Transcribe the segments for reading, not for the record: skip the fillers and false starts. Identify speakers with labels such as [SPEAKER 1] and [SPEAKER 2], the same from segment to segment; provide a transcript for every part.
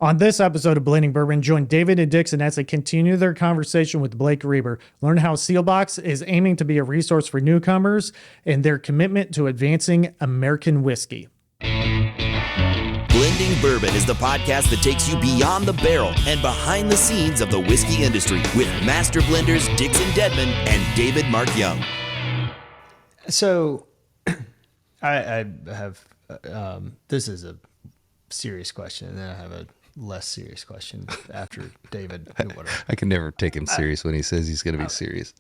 [SPEAKER 1] On this episode of Blending Bourbon, join David and Dixon as they continue their conversation with Blake Reber. Learn how Seelbach is aiming to be a resource for newcomers and their commitment to advancing American whiskey.
[SPEAKER 2] Blending Bourbon is the podcast that takes you beyond the barrel and behind the scenes of the whiskey industry with master blenders Dixon Dedman and David Mark Young.
[SPEAKER 3] So I have, this is a serious question, and then I have a less serious question after David. Whatever.
[SPEAKER 4] I can never take him serious when he says he's going to be serious.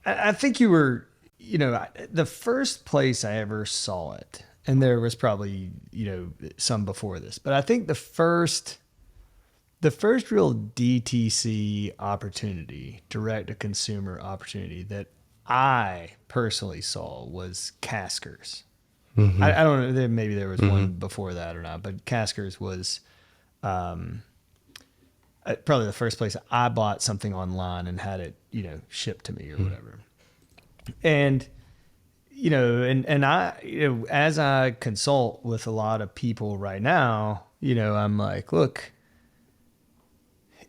[SPEAKER 3] I think you were, the first place I ever saw it, and there was probably, some before this, but I think the first real DTC opportunity, direct to consumer opportunity that I personally saw was Caskers. Mm-hmm. I don't know, maybe there was one before that or not, but Caskers was probably the first place I bought something online and had it, shipped to me or whatever. And, and I, as I consult with a lot of people right now, I'm like, look,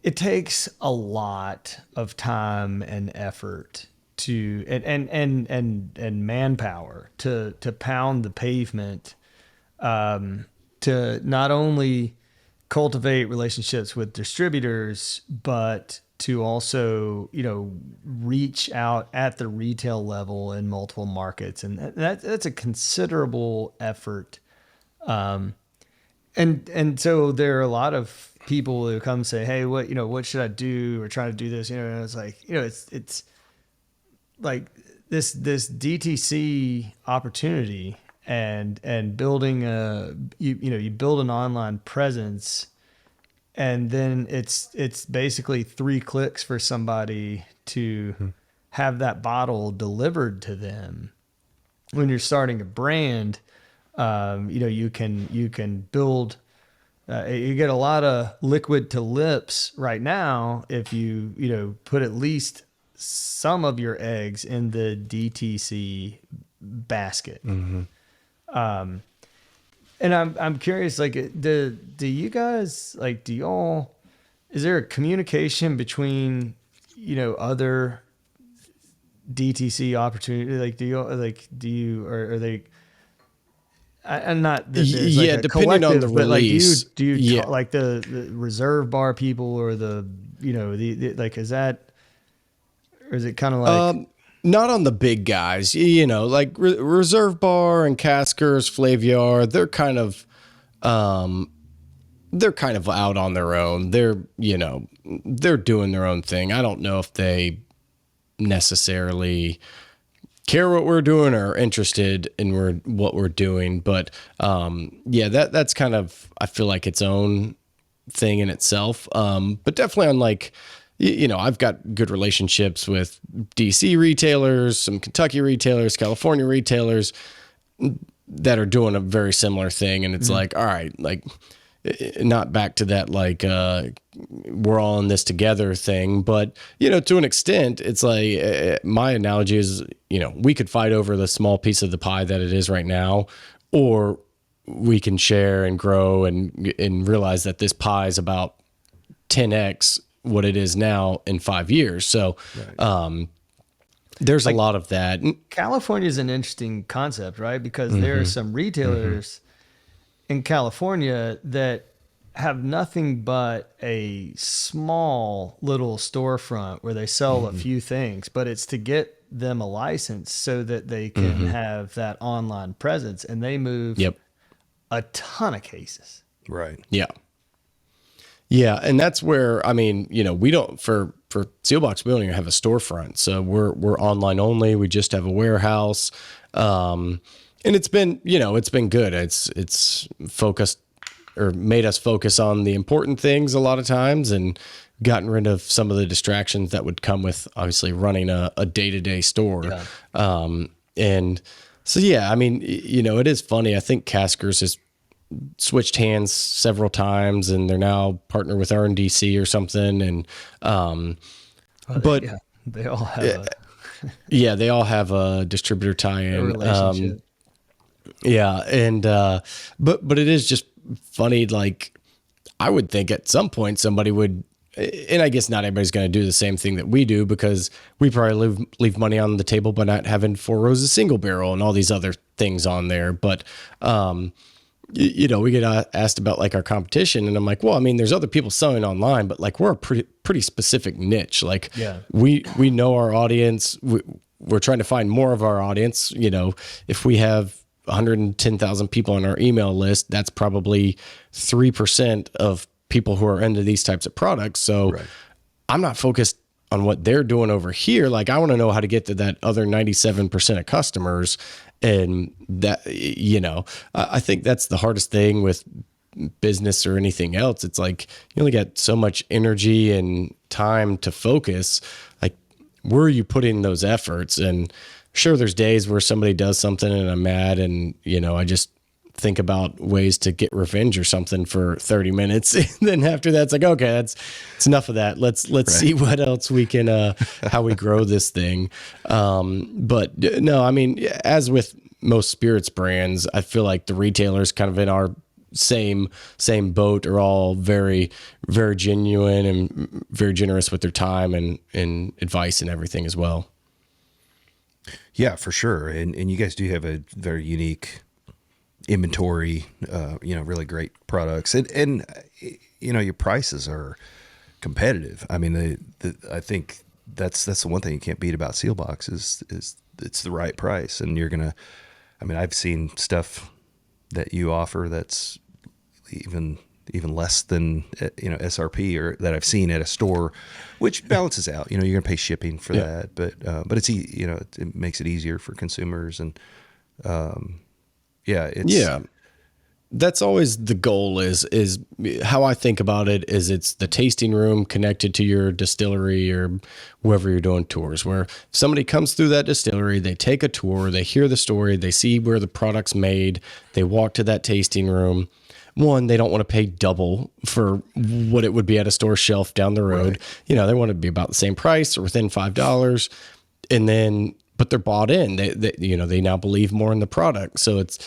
[SPEAKER 3] it takes a lot of time and effort to and manpower to pound the pavement, to not only cultivate relationships with distributors, but to also reach out at the retail level in multiple markets, and that's a considerable effort. And so there are a lot of people who come say, hey, what should I do, or try to do this, and it's like, it's like this DTC opportunity and building you build an online presence, and then it's basically 3 clicks for somebody to have that bottle delivered to them. When you're starting a brand, you can build. You get a lot of liquid to lips right now if you put at least some of your eggs in the DTC basket. Mm-hmm. And I'm curious, like, do you guys, like, is there a communication between, other DTC opportunity? Like, are they, I'm not, there's like
[SPEAKER 5] depending on the release.
[SPEAKER 3] Like, do you talk, like the reserve bar people, or the like, is that, or is it kind of like
[SPEAKER 5] not on the big guys, like Reserve Bar and Caskers, Flaviar, they're kind of out on their own. They're doing their own thing. I don't know if they necessarily care what we're doing or interested in what we're doing, but that's kind of, I feel like, its own thing in itself. But definitely on, like, I've got good relationships with DC retailers, some Kentucky retailers, California retailers that are doing a very similar thing. And it's like, all right, like, not back to that, like, we're all in this together thing. But, to an extent, it's like, my analogy is, we could fight over the small piece of the pie that it is right now, or we can share and grow and realize that this pie is about 10x what it is now in 5 years. So, right. There's a lot of that.
[SPEAKER 3] California is an interesting concept, right? Because there are some retailers in California that have nothing but a small little storefront where they sell a few things, but it's to get them a license so that they can have that online presence, and they move a ton of cases.
[SPEAKER 5] Right. Yeah. Yeah, and that's where, I mean, we don't, for Seelbach, we don't even have a storefront. So we're online only. We just have a warehouse. And it's been, it's been good. It's focused, or made us focus on the important things a lot of times, and gotten rid of some of the distractions that would come with, obviously, running a day-to-day store. Yeah. And so, I mean, it is funny. I think Caskers has switched hands several times, and they're now partnered with RNDC or something. And,
[SPEAKER 3] they all have
[SPEAKER 5] they all have a distributor tie-in.
[SPEAKER 3] A relationship.
[SPEAKER 5] Yeah. And, but it is just funny. Like, I would think at some point somebody would, and I guess not everybody's going to do the same thing that we do, because we probably leave money on the table by not having Four Roses single barrel and all these other things on there. But, we get asked about like our competition, and I'm like, well, I mean, there's other people selling online, but like we're a pretty specific niche. Like, we know our audience. We're trying to find more of our audience. If we have 110,000 people on our email list, that's probably 3% of people who are into these types of products. So I'm not focused on what they're doing over here. Like, I want to know how to get to that other 97% of customers. And that, I think that's the hardest thing with business or anything else. It's like, you only got so much energy and time to focus. Like, where are you putting those efforts? And sure, there's days where somebody does something and I'm mad, and, I just think about ways to get revenge or something for 30 minutes. And then after that, it's like, okay, it's enough of that. Let's see what else we can, how we grow this thing. But no, I mean, as with most spirits brands, I feel like the retailers kind of in our same boat are all very, very genuine and very generous with their time and advice and everything as well.
[SPEAKER 6] Yeah, for sure. And you guys do have a very unique inventory, really great products, and your prices are competitive. I mean, I think that's the one thing you can't beat about Seelbach is it's the right price, and I've seen stuff that you offer that's even less than SRP, or that I've seen at a store, which balances out. You're gonna pay shipping for that, but it's it makes it easier for consumers, and
[SPEAKER 5] that's always the goal. Is how I think about it is it's the tasting room connected to your distillery or wherever you're doing tours, where if somebody comes through that distillery, they take a tour, they hear the story, they see where the product's made, they walk to that tasting room. One, they don't want to pay double for what it would be at a store shelf down the road. Right. They want to be about the same price or within $5. And then, but they're bought in. They now believe more in the product. So it's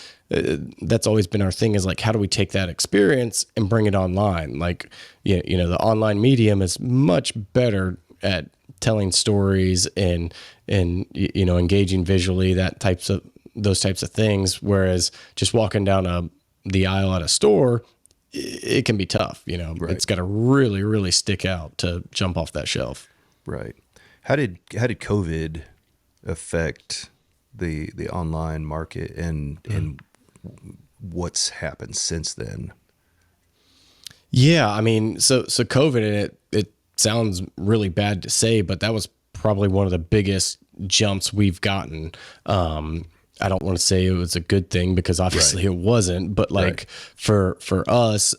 [SPEAKER 5] that's always been our thing, is like, how do we take that experience and bring it online? Like, the online medium is much better at telling stories and engaging visually, those types of things. Whereas just walking down the aisle at a store, it can be tough.
[SPEAKER 6] Right.
[SPEAKER 5] It's got to really, really stick out to jump off that shelf.
[SPEAKER 6] Right. How did COVID affect the online market and what's happened since then?
[SPEAKER 5] Yeah, I mean, so COVID, and it sounds really bad to say, but that was probably one of the biggest jumps we've gotten. I don't want to say it was a good thing, because obviously it wasn't, but like for us,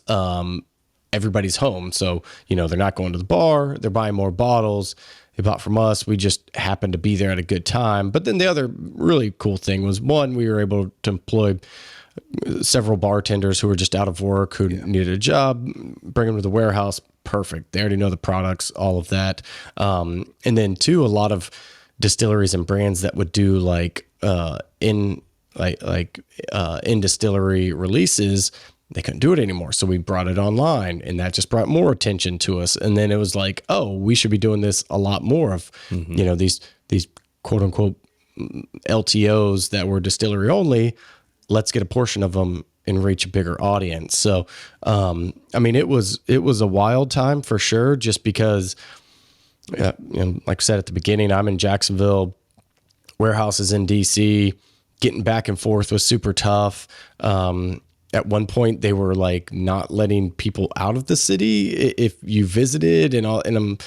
[SPEAKER 5] everybody's home. So, they're not going to the bar, they're buying more bottles. They bought from us. We just happened to be there at a good time. But then the other really cool thing was, one, we were able to employ several bartenders who were just out of work, who needed a job, bring them to the warehouse. Perfect. They already know the products, all of that. And then two, a lot of distilleries and brands that would do in distillery releases, they couldn't do it anymore. So we brought it online, and that just brought more attention to us. And then it was like, oh, we should be doing this a lot more of, these quote unquote LTOs that were distillery only. Let's get a portion of them and reach a bigger audience. So, it was a wild time for sure, just because, like I said at the beginning, I'm in Jacksonville, warehouses in DC, getting back and forth was super tough. At one point they were like not letting people out of the city if you visited, and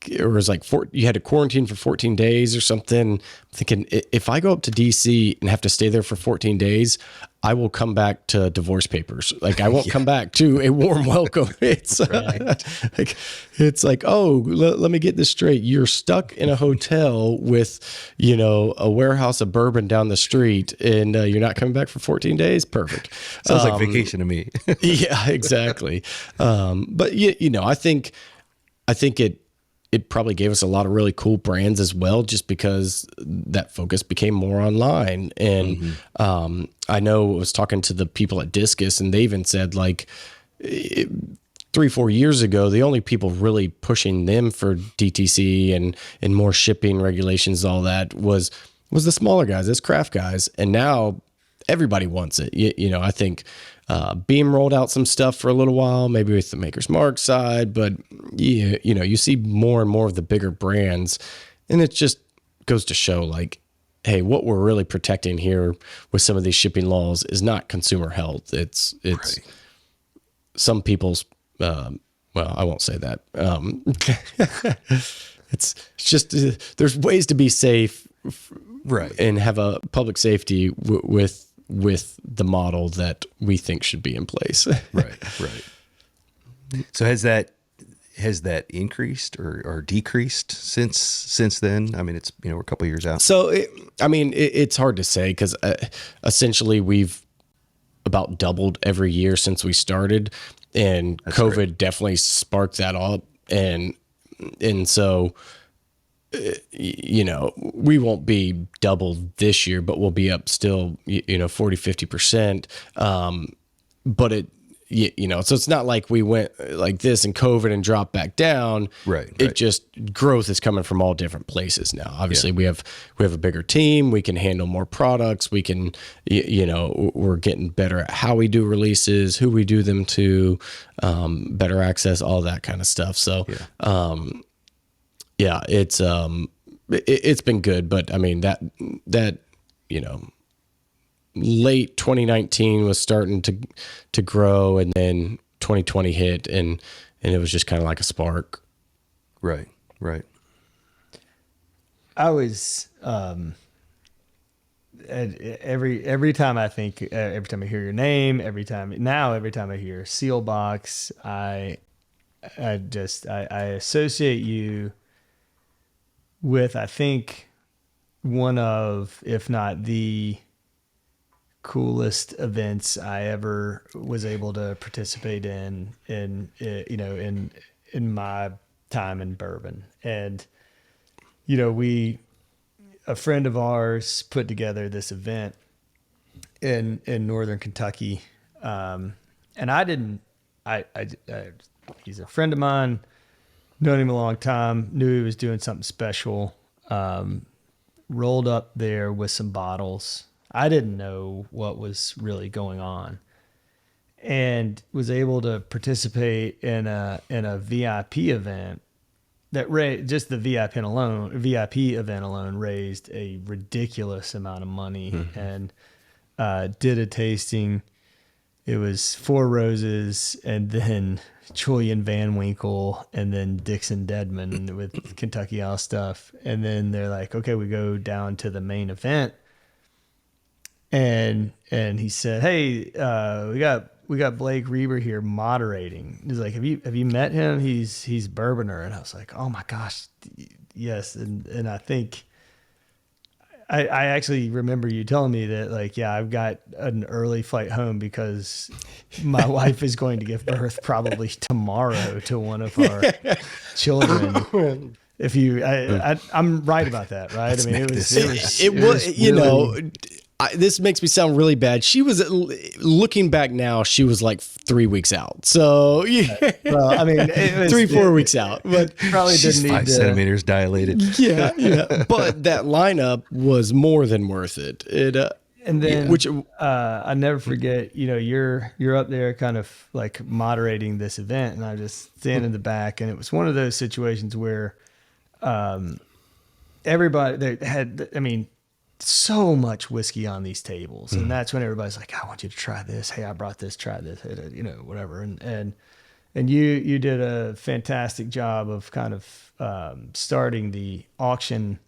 [SPEAKER 5] it was like you had to quarantine for 14 days or something. I'm thinking, if I go up to DC and have to stay there for 14 days, I will come back to divorce papers. Like, I won't come back to a warm welcome. It's like, oh, let me get this straight. You're stuck in a hotel with, a warehouse of bourbon down the street, and you're not coming back for 14 days. Perfect.
[SPEAKER 6] Sounds like vacation to me. Yeah,
[SPEAKER 5] exactly. But I think it probably gave us a lot of really cool brands as well, just because that focus became more online. And I know I was talking to the people at Discus, and they even said, like, 3-4 years ago, the only people really pushing them for DTC and more shipping regulations, all that was the smaller guys, as craft guys. And now everybody wants it. You know, I think Beam rolled out some stuff for a little while, maybe with the Maker's Mark side, but you know, you see more and more of the bigger brands, and it just goes to show, like, hey, what we're really protecting here with some of these shipping laws is not consumer health. It's
[SPEAKER 6] Right.
[SPEAKER 5] some people's, well, I won't say that. It's just, there's ways to be safe,
[SPEAKER 6] Right.
[SPEAKER 5] and have a public safety with the model that we think should be in place.
[SPEAKER 6] Right. So has that increased or decreased since then? I mean, it's, you know, we're a couple of years out.
[SPEAKER 5] So, it's hard to say, because essentially we've about doubled every year since we started, and
[SPEAKER 6] That's
[SPEAKER 5] COVID
[SPEAKER 6] great.
[SPEAKER 5] definitely sparked that up. And so, you know, we won't be doubled this year, but we'll be up still, 40-50%. But you know, so it's not like we went like this in COVID and dropped back down.
[SPEAKER 6] Right.
[SPEAKER 5] It just, growth is coming from all different places now. Obviously, we have a bigger team. We can handle more products. We can, we're getting better at how we do releases, who we do them to, better access, all that kind of stuff. So, it's been good. But I mean, that late 2019 was starting to grow, and then 2020 hit, and it was just kind of like a spark.
[SPEAKER 6] Right.
[SPEAKER 3] I was every time I think, every time I hear your name, every time I hear Seelbach, I associate you with, I think, one of, if not the coolest events I ever was able to participate in my time in Bourbon. And, a friend of ours put together this event in Northern Kentucky. And he's a friend of mine, known him a long time, knew he was doing something special. Rolled up there with some bottles. I didn't know what was really going on, and was able to participate in a VIP event that just the VIP event alone raised a ridiculous amount of money, and did a tasting. It was Four Roses, and then Julian Van Winkle, and then Dixon Deadman with Kentucky Owl stuff. And then they're like, okay, we go down to the main event. And he said, hey, we got Blake Reber here moderating. He's like, have you met him? He's Bourboner. And I was like, oh my gosh, yes. And I think I actually remember you telling me that, like, yeah, I've got an early flight home because my wife is going to give birth probably tomorrow to one of our children. If I'm right about that, right? I mean, it was really,
[SPEAKER 5] this makes me sound really bad. She was, looking back now, she was like 3 weeks out. So,
[SPEAKER 3] well, I mean, it was
[SPEAKER 5] 3-4 weeks out, but
[SPEAKER 3] probably
[SPEAKER 6] She's
[SPEAKER 3] didn't need
[SPEAKER 6] 5
[SPEAKER 3] to.
[SPEAKER 6] centimeters dilated.
[SPEAKER 5] yeah. But that lineup was more than worth it.
[SPEAKER 3] And then,
[SPEAKER 5] which
[SPEAKER 3] I never forget, you're up there kind of like moderating this event, and I just stand in the back, and it was one of those situations where everybody they had, I mean, so much whiskey on these tables, and that's when everybody's like, I want you to try this. Hey, I brought this, try this, whatever. And you did a fantastic job of kind of starting the auction,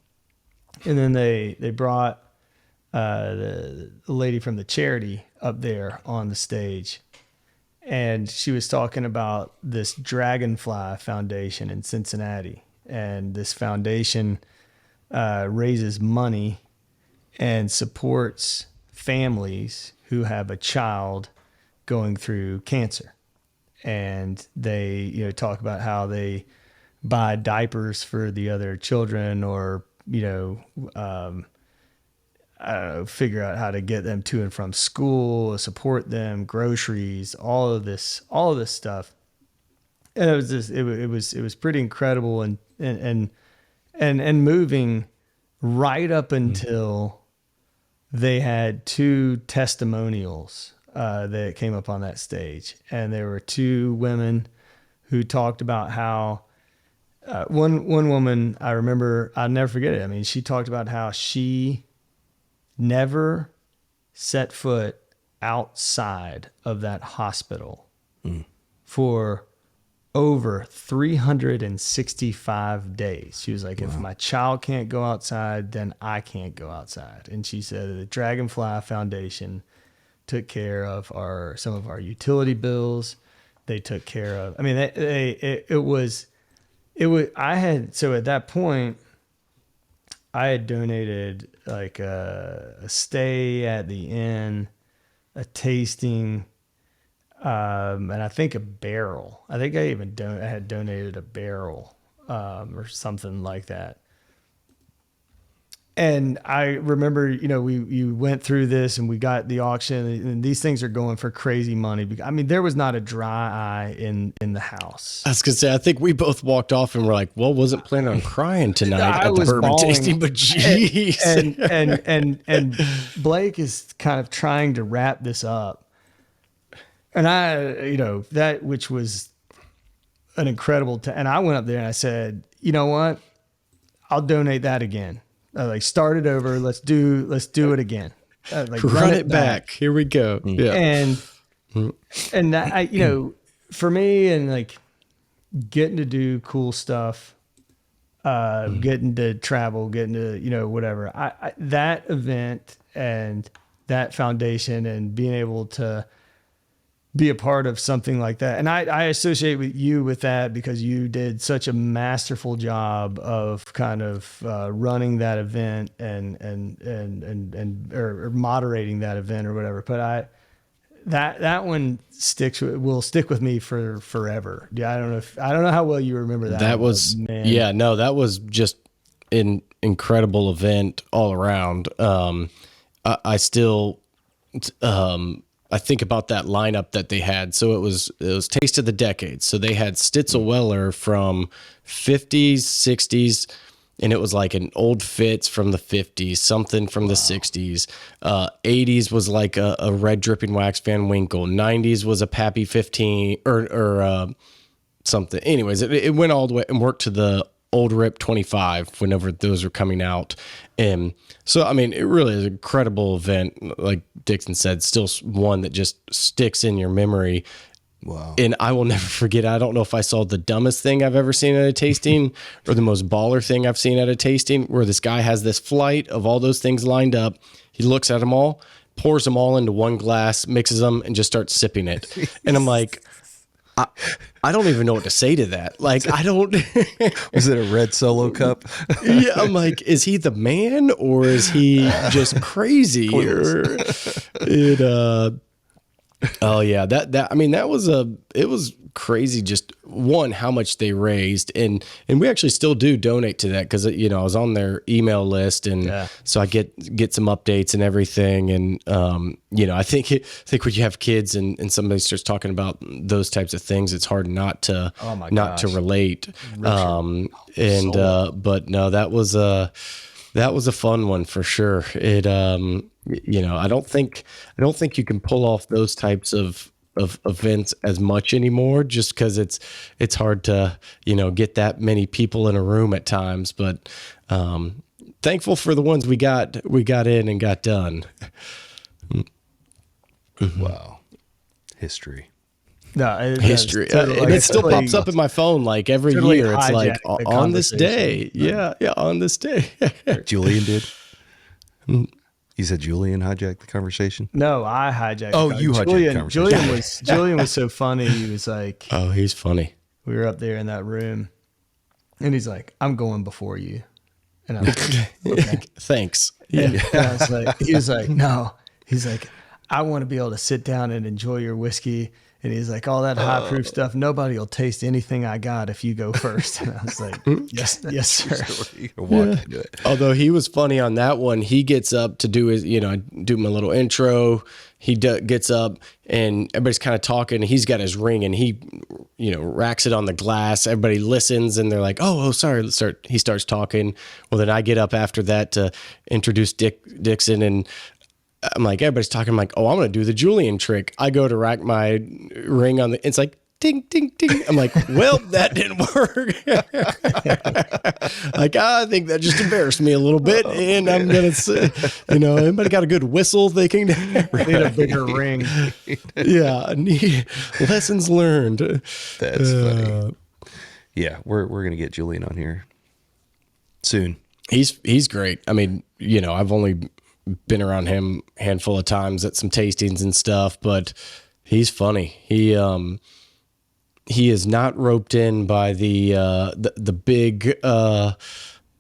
[SPEAKER 3] and then they brought the lady from the charity up there on the stage, and she was talking about this Dragonfly Foundation in Cincinnati, and this foundation raises money and supports families who have a child going through cancer. And they, talk about how they buy diapers for the other children, or, you know, I don't know, figure out how to get them to and from school, support them, groceries, all of this stuff. And it was just, it was pretty incredible, and moving right up until they had 2 testimonials that came up on that stage. And there were 2 women who talked about how, one woman, I remember, I'll never forget it. I mean, she talked about how she never set foot outside of that hospital for over 365 days. She was like, if my child can't go outside, then I can't go outside. And she said the Dragonfly Foundation took care of some of our utility bills. They took care of, I mean, so at that point, I had donated like a stay at the inn, a tasting, and I think a barrel. I think I had donated a barrel or something like that. And I remember, you know, you went through this and we got the auction, and these things are going for crazy money. I mean, there was not a dry eye in the house.
[SPEAKER 5] I was gonna say, I think we both walked off and were like, "Well, wasn't planning on crying tonight at the bourbon tasting, but geez."
[SPEAKER 3] And Blake is kind of trying to wrap this up, and I, you know, that, which was an incredible. And I went up there and I said, "You know what? I'll donate that again. Like, start it over. Let's do it again. Like,
[SPEAKER 5] run it back. Here we go." Yeah.
[SPEAKER 3] And that, you know, for me, and like getting to do cool stuff, getting to travel, getting to, you know, whatever, I that event and that foundation and being able to be a part of something like that. And I associate with you with that because you did such a masterful job of kind of running that event and moderating that event or whatever. But that one will stick with me for forever. Yeah, I don't know how well you remember that.
[SPEAKER 5] That was,
[SPEAKER 3] man.
[SPEAKER 5] Yeah, no, that was just an incredible event all around. I still, I think about that lineup that they had. So it was Taste of the Decade. So they had Stitzel Weller from 50s, 60s, and it was like an old Fitz from the 50s, something from the 60s. 80s was like a Red Dripping Wax Van Winkle. 90s was a Pappy 15 or something. Anyways, it went all the way and worked to the Old Rip 25 whenever those were coming out. And so, I mean, it really is an incredible event. Like Dixon said, still one that just sticks in your memory.
[SPEAKER 6] Wow.
[SPEAKER 5] And I will never forget. I don't know if I saw the dumbest thing I've ever seen at a tasting or the most baller thing I've seen at a tasting, where this guy has this flight of all those things lined up. He looks at them all, pours them all into one glass, mixes them, and just starts sipping it. And I'm like, I don't even know what to say to that. Like, I don't.
[SPEAKER 6] Was it a red Solo cup?
[SPEAKER 5] Yeah, I'm like, is he the man or is he just crazy? Or it? Oh yeah, that I mean, it was crazy. Just one, how much they raised, and we actually still do donate to that because, you know, I was on their email list, and so I get some updates and everything. And you know, I think when you have kids and somebody starts talking about those types of things, it's hard not to to relate. But no, that was a fun one for sure. It you know, I don't think you can pull off those types of events as much anymore, just because it's hard to, you know, get that many people in a room at times. But thankful for the ones we got in and got done.
[SPEAKER 6] Wow, history.
[SPEAKER 3] No,
[SPEAKER 5] History.
[SPEAKER 3] Totally,
[SPEAKER 5] and it still pops up in my phone like every year. It's like on this day. Yeah, on this day.
[SPEAKER 6] Julian did. You said Julian hijacked the conversation?
[SPEAKER 3] No, I hijacked.
[SPEAKER 6] Oh, you hijacked the conversation.
[SPEAKER 3] Julian was so funny. He was like,
[SPEAKER 5] oh, he's funny.
[SPEAKER 3] We were up there in that room, and he's like, "I'm going before you," and I was like, "Okay,
[SPEAKER 5] thanks."
[SPEAKER 3] Yeah. And I was like, he was like, "No," he's like, I want to be able to sit down and enjoy your whiskey. And he's like, all that high proof stuff, nobody will taste anything I got if you go first. And I was like, yes, sir.
[SPEAKER 6] You can walk into it.
[SPEAKER 5] Although he was funny on that one, he gets up to do his, do my little intro. He gets up and everybody's kind of talking. He's got his ring and he, racks it on the glass. Everybody listens and they're like, oh, sorry. He starts talking. Well, then I get up after that to introduce Dixon, and I'm like, everybody's talking. I'm like, oh, I'm going to do the Julian trick. I go to rack my ring on it's like, ding, ding, ding. I'm like, well, that didn't work. Like, I think that just embarrassed me a little bit. And I'm going to say, anybody got a good whistle they can
[SPEAKER 3] Need a bigger ring.
[SPEAKER 5] Yeah. Lessons learned.
[SPEAKER 6] That's funny. Yeah, we're going to get Julian on here soon.
[SPEAKER 5] He's great. I mean, I've only been around him a handful of times at some tastings and stuff, but he's funny. He is not roped in by the big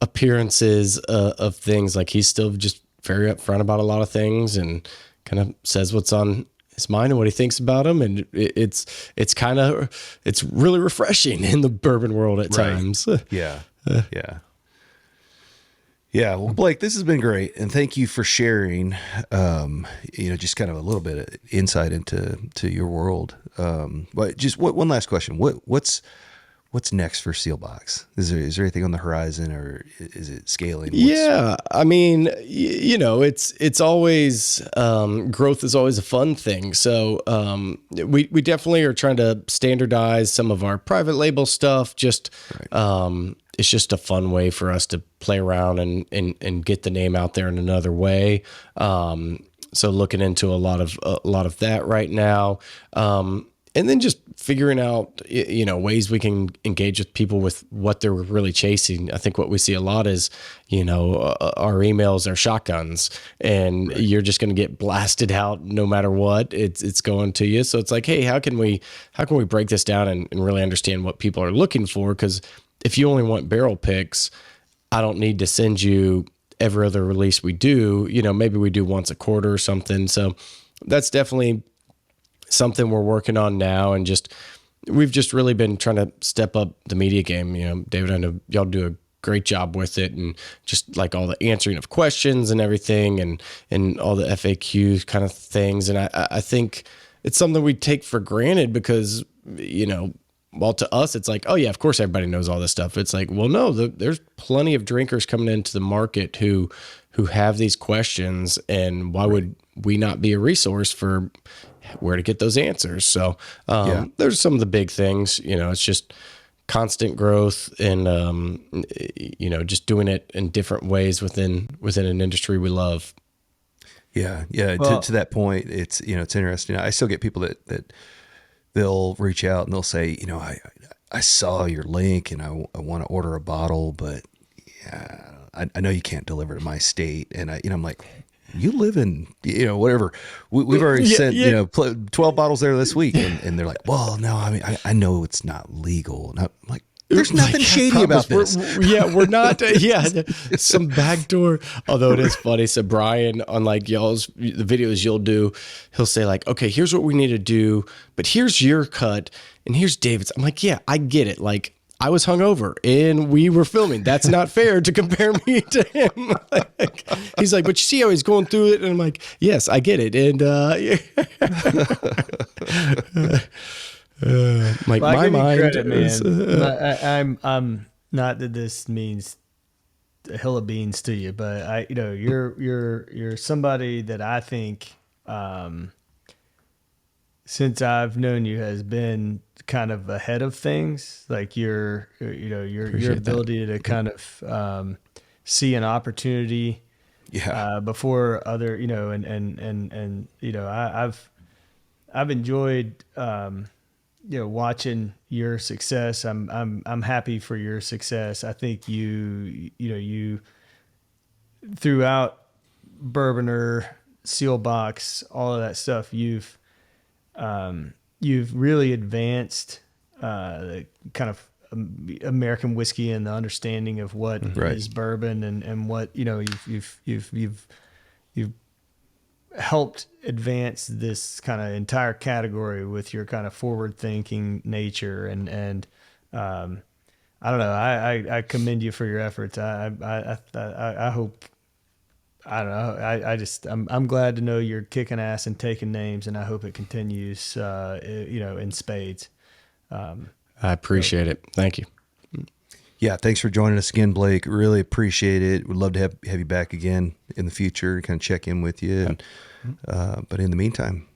[SPEAKER 5] appearances of things. Like, he's still just very upfront about a lot of things and kind of says what's on his mind and what he thinks about them. And it's really refreshing in the bourbon world at times.
[SPEAKER 6] Yeah. Yeah. Yeah, well, Blake, this has been great, and thank you for sharing. Just kind of a little bit of insight into your world. But just one last question: what's next for Seelbach? Is there anything on the horizon, or is it scaling?
[SPEAKER 5] Yeah, I mean, it's always growth is always a fun thing. So we definitely are trying to standardize some of our private label stuff. Just it's just a fun way for us to play around and get the name out there in another way. So looking into a lot of that right now. And then just figuring out, ways we can engage with people with what they're really chasing. I think what we see a lot is, our emails are shotguns, and you're just going to get blasted out no matter what. It's going to you. So it's like, hey, how can we break this down and really understand what people are looking for? Because if you only want barrel picks, I don't need to send you every other release we do. Maybe we do once a quarter or something. So that's definitely something we're working on now. And we've just really been trying to step up the media game. David, I know y'all do a great job with it, and just like all the answering of questions and everything, and all the FAQ kind of things. And I think it's something we take for granted because, well, to us, it's like, oh yeah, of course everybody knows all this stuff. It's like, well, no, there's plenty of drinkers coming into the market who have these questions, and why would we not be a resource for where to get those answers? So there's some of the big things. It's just constant growth and just doing it in different ways within an industry we love.
[SPEAKER 6] Yeah. Well, to that point, it's it's interesting. I still get people that they'll reach out and they'll say, I saw your link and I want to order a bottle, but I know you can't deliver to my state. And I'm like, you live in, whatever. We've already sent, 12 bottles there this week. And they're like, well, no, I mean, I know it's not legal. And I'm like, there's nothing shady about this.
[SPEAKER 5] We're not. Some backdoor. Although it is funny. So Brian, on like the videos you'll do, he'll say like, okay, here's what we need to do, but here's your cut and here's David's. I'm like, yeah, I get it. Like, I was hungover and we were filming. That's not fair to compare me to him. He's like, but you see how he's going through it? And I'm like, yes, I get it. And like,
[SPEAKER 3] well,
[SPEAKER 5] my mind
[SPEAKER 3] credit,
[SPEAKER 5] is,
[SPEAKER 3] I'm not that this means a hill of beans to you, but you're somebody that I think since I've known you has been kind of ahead of things. Like your ability to kind of see an opportunity before other, I've enjoyed watching your success. I'm happy for your success. I think you throughout Bourboner, Seelbach, all of that stuff, you've really advanced the kind of American whiskey and the understanding of what is bourbon and what you've helped advance this kind of entire category with your kind of forward-thinking nature, and I don't know. I commend you for your efforts. I hope. I don't know. I'm glad to know you're kicking ass and taking names, and I hope it continues. In spades.
[SPEAKER 5] I appreciate it. Thank you.
[SPEAKER 6] Yeah, thanks for joining us again, Blake. Really appreciate it. Would love to have you back again in the future, kind of check in with you. And, but in the meantime,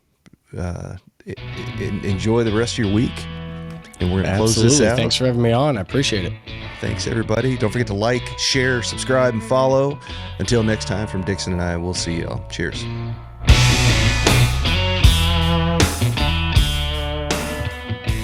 [SPEAKER 6] enjoy the rest of your week. And we're going to close this out.
[SPEAKER 5] Thanks for having me on. I appreciate it.
[SPEAKER 6] Thanks, everybody. Don't forget to like, share, subscribe, and follow. Until next time, from Dixon and I, we'll see y'all. Cheers.